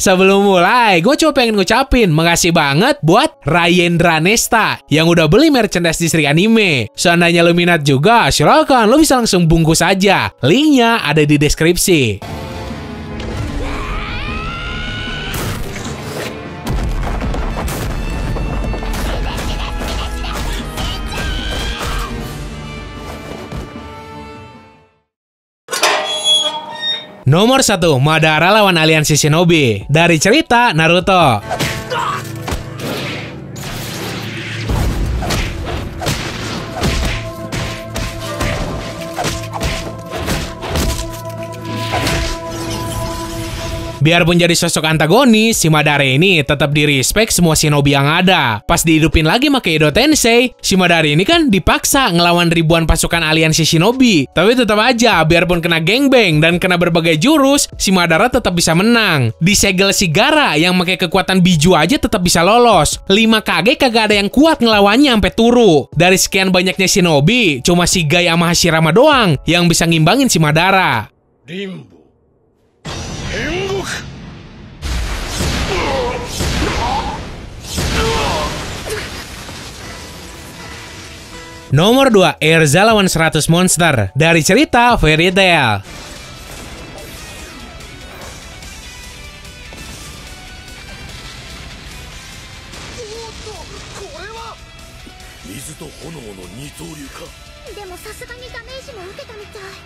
Sebelum mulai, gue cuma pengen ngucapin makasih banget buat Rayendra Nesta yang udah beli merchandise di Sri Anime. Seandainya lo minat juga, silakan lo bisa langsung bungkus aja. Linknya ada di deskripsi. Nomor 1, Madara lawan aliansi Shinobi dari cerita Naruto. Biarpun jadi sosok antagonis, si Madara ini tetap di-respect semua shinobi yang ada. Pas dihidupin lagi make Edo Tensei, si Madara ini kan dipaksa ngelawan ribuan pasukan aliansi shinobi. Tapi tetap aja, biarpun kena gangbang dan kena berbagai jurus, si Madara tetap bisa menang. Disegel si Gaara yang pakai kekuatan biju aja tetap bisa lolos. 5 Kage kagak ada yang kuat ngelawannya sampai turu. Dari sekian banyaknya shinobi, cuma si Gai sama Hashirama doang yang bisa ngimbangin si Madara. Nomor 2, Erza lawan 100 monster dari cerita Fairy Tail.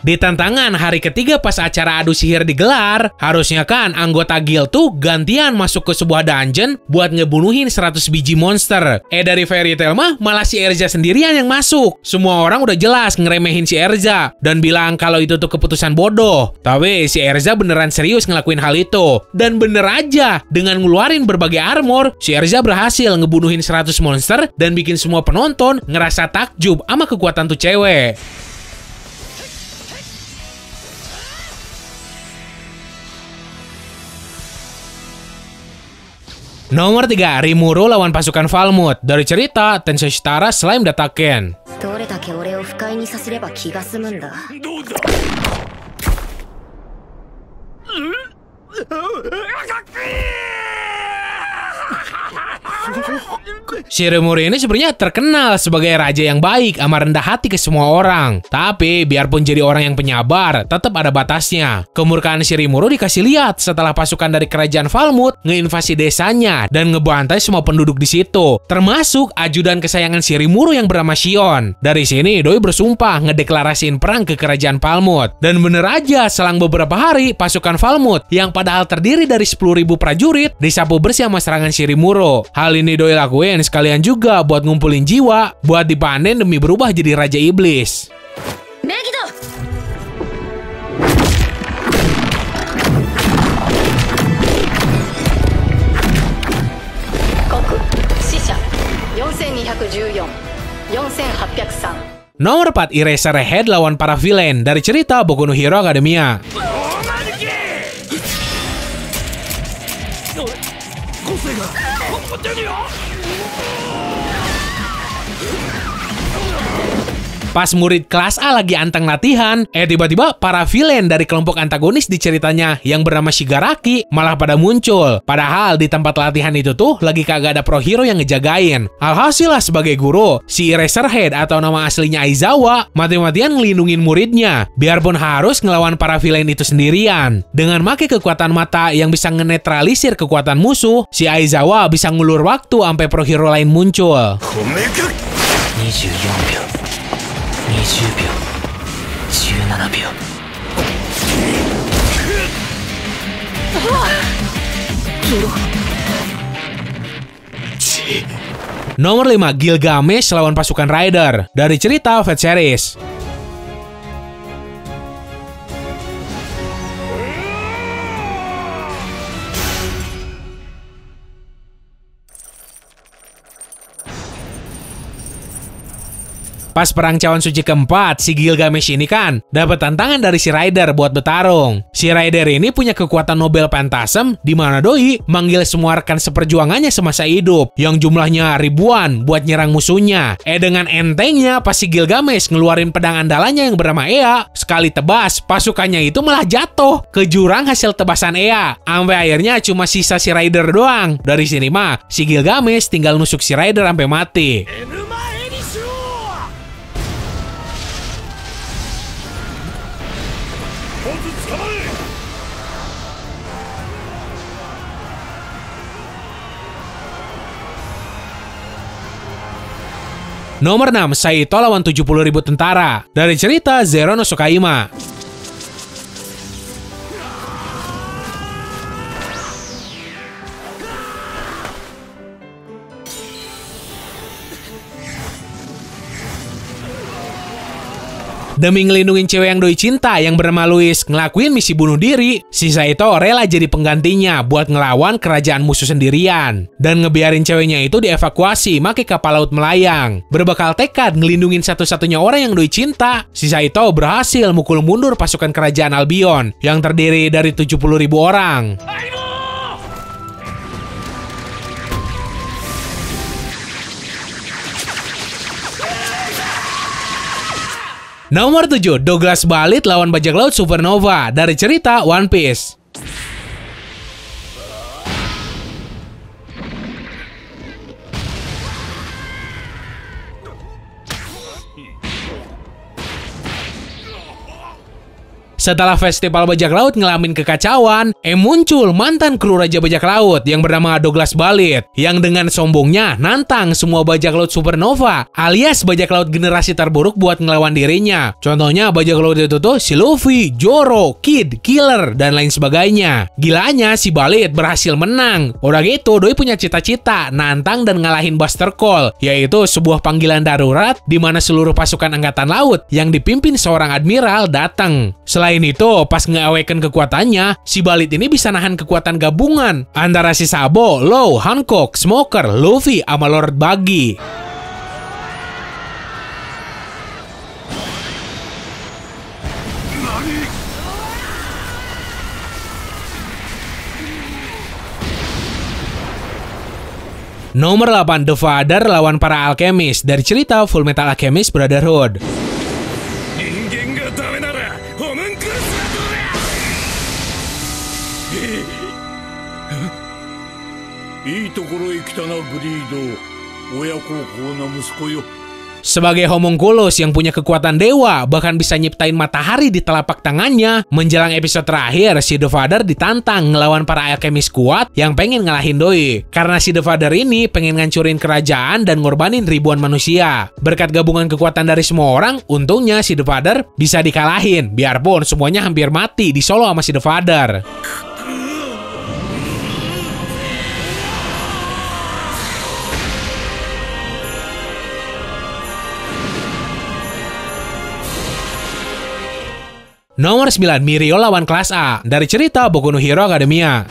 Di tantangan hari ketiga pas acara adu sihir digelar, harusnya kan anggota guild tuh gantian masuk ke sebuah dungeon buat ngebunuhin 100 biji monster. Dari Fairy Tail mah malah si Erza sendirian yang masuk. Semua orang udah jelas ngeremehin si Erza dan bilang kalau itu tuh keputusan bodoh. Tapi si Erza beneran serius ngelakuin hal itu. Dan bener aja, dengan ngeluarin berbagai armor, si Erza berhasil ngebunuhin 100 monster dan bikin semua penonton ngerasa takjub sama kekuatan tuh cewek. Nomor 3, Rimuru lawan pasukan Falmouth dari cerita Tensei Shitara Slime Dataken. Si Rimuru ini sebenarnya terkenal sebagai raja yang baik sama rendah hati ke semua orang. Tapi biarpun jadi orang yang penyabar, tetap ada batasnya. Kemurkaan si Rimuru dikasih lihat setelah pasukan dari kerajaan Falmouth ngeinvasi desanya dan ngebantai semua penduduk di situ, termasuk ajudan kesayangan si Rimuru yang bernama Shion. Dari sini Doi bersumpah ngedeklarasiin perang ke kerajaan Falmouth. Dan bener aja, selang beberapa hari pasukan Falmouth yang padahal terdiri dari 10.000 prajurit disapu bersih sama serangan si Rimuru. Hal ini Doi lakuin sekalian juga buat ngumpulin jiwa, buat dipanen demi berubah jadi Raja Iblis. Nomor 4, Eraserhead lawan para villain dari cerita Boku no Hero Academia. Pas murid kelas A lagi anteng latihan, tiba-tiba para villain dari kelompok antagonis di ceritanya yang bernama Shigaraki malah pada muncul. Padahal di tempat latihan itu tuh lagi kagak ada pro hero yang ngejagain. Alhasil lah sebagai guru, si Eraserhead atau nama aslinya Aizawa mati-matian ngelindungin muridnya. Biarpun harus ngelawan para villain itu sendirian. Dengan make kekuatan mata yang bisa ngenetralisir kekuatan musuh, si Aizawa bisa ngulur waktu sampai pro hero lain muncul. 20秒17秒 Nomor 5, Gilgamesh lawan pasukan Rider dari cerita Fate Series. Pas perang cawan suci keempat, si Gilgamesh ini kan dapat tantangan dari si Rider buat bertarung. Si Rider ini punya kekuatan Nobel Phantasm di mana doi manggil semua rekan seperjuangannya semasa hidup yang jumlahnya ribuan buat nyerang musuhnya. Dengan entengnya pas si Gilgamesh ngeluarin pedang andalannya yang bernama Ea, sekali tebas pasukannya itu malah jatuh ke jurang hasil tebasan Ea. Sampai akhirnya cuma sisa si Rider doang. Dari sini mah si Gilgamesh tinggal nusuk si Rider sampai mati. Nomor 6, Saito lawan 70.000 tentara. Dari cerita Zero no Tsukaima. Demi ngelindungin cewek yang doi cinta yang bernama Louis ngelakuin misi bunuh diri, si Saito rela jadi penggantinya buat ngelawan kerajaan musuh sendirian. Dan ngebiarin ceweknya itu dievakuasi make kapal laut melayang. Berbekal tekad ngelindungin satu-satunya orang yang doi cinta, si Saito berhasil mukul mundur pasukan kerajaan Albion yang terdiri dari 70.000 orang. Nomor 7, Douglas Balit lawan bajak laut Supernova. Dari cerita One Piece. Setelah festival bajak laut ngalamin kekacauan, muncul mantan kru Raja Bajak Laut yang bernama Douglas Balit, yang dengan sombongnya nantang semua bajak laut Supernova alias bajak laut generasi terburuk buat ngelawan dirinya. Contohnya bajak laut itu tuh si Luffy, Zoro, Kid, Killer, dan lain sebagainya. Gilanya si Balit berhasil menang. Udah gitu, doi punya cita-cita nantang dan ngalahin Buster Call, yaitu sebuah panggilan darurat di mana seluruh pasukan angkatan laut yang dipimpin seorang admiral datang. Selain itu, pas nge-awaken kekuatannya, si Balit ini bisa nahan kekuatan gabungan antara si Sabo, Law, Hancock, Smoker, Luffy, sama Lord Buggy. Nomor 8, The Father lawan para alkemis. Dari cerita Full Metal Alchemist Brotherhood. Sebagai homunculus yang punya kekuatan dewa, bahkan bisa nyiptain matahari di telapak tangannya, menjelang episode terakhir, si The Father ditantang ngelawan para alkemis kuat yang pengen ngalahin doi. Karena si The Father ini pengen ngancurin kerajaan dan ngorbanin ribuan manusia. Berkat gabungan kekuatan dari semua orang, untungnya si The Father bisa dikalahin, biarpun semuanya hampir mati di solo sama si The Father. Nomor 9, Mirio lawan kelas A. Dari cerita Boku no Hero Academia.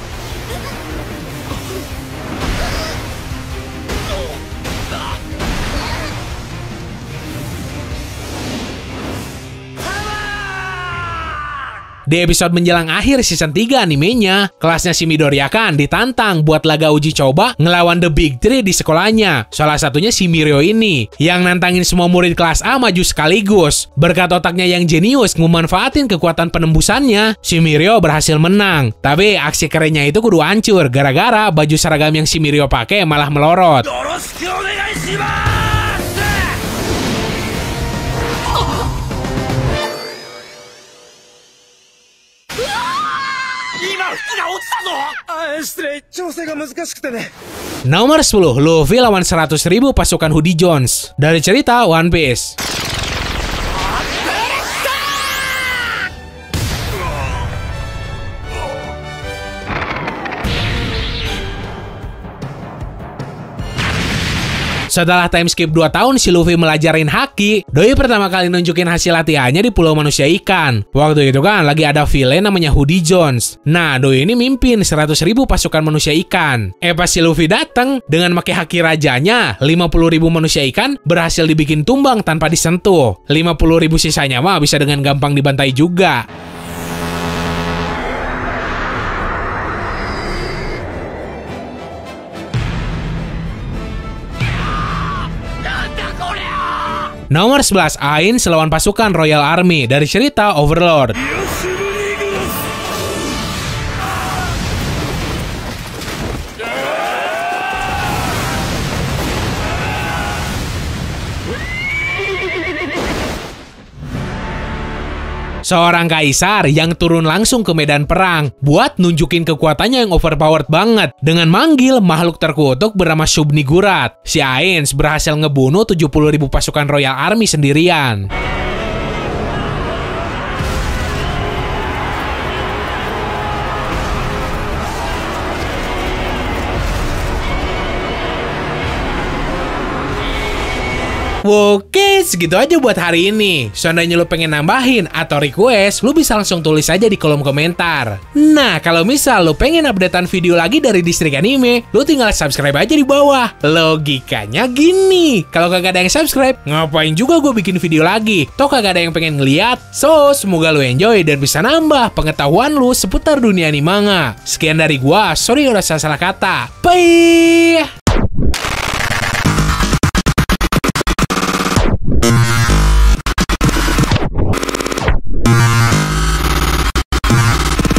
Di episode menjelang akhir season 3 animenya, kelasnya si Midoriya kan ditantang buat laga uji coba ngelawan The Big Three di sekolahnya. Salah satunya si Mirio ini, yang nantangin semua murid kelas A maju sekaligus. Berkat otaknya yang jenius memanfaatin kekuatan penembusannya, si Mirio berhasil menang. Tapi aksi kerennya itu kudu hancur gara-gara baju seragam yang si Mirio pakai malah melorot. Nomor 10, Luffy lawan 100.000 pasukan Hoodie Jones. Dari cerita One Piece. Setelah time skip 2 tahun si Luffy melajarin haki, Doi pertama kali nunjukin hasil latihannya di Pulau Manusia Ikan. Waktu itu kan lagi ada villain namanya Hoodie Jones. Nah, Doi ini mimpin 100.000 pasukan manusia ikan. Pas si Luffy datang dengan pakai haki rajanya, 50.000 manusia ikan berhasil dibikin tumbang tanpa disentuh. 50.000 sisanya mah bisa dengan gampang dibantai juga. Nomor 11, Ain selawan pasukan Royal Army dari cerita Overlord. Seorang kaisar yang turun langsung ke medan perang buat nunjukin kekuatannya yang overpowered banget dengan manggil makhluk terkutuk bernama Subnigurat. Si Ains berhasil ngebunuh 70.000 pasukan Royal Army sendirian. Oke, segitu aja buat hari ini. Seandainya lu pengen nambahin atau request, lu bisa langsung tulis aja di kolom komentar. Nah, kalau misal lu pengen updatean video lagi dari Distrik Anime, lu tinggal subscribe aja di bawah. Logikanya gini, kalau kagak ada yang subscribe, ngapain juga gue bikin video lagi? Toh kagak ada yang pengen ngeliat. So, semoga lu enjoy dan bisa nambah pengetahuan lu seputar dunia anime manga. Sekian dari gua, sorry udah salah kata. Bye!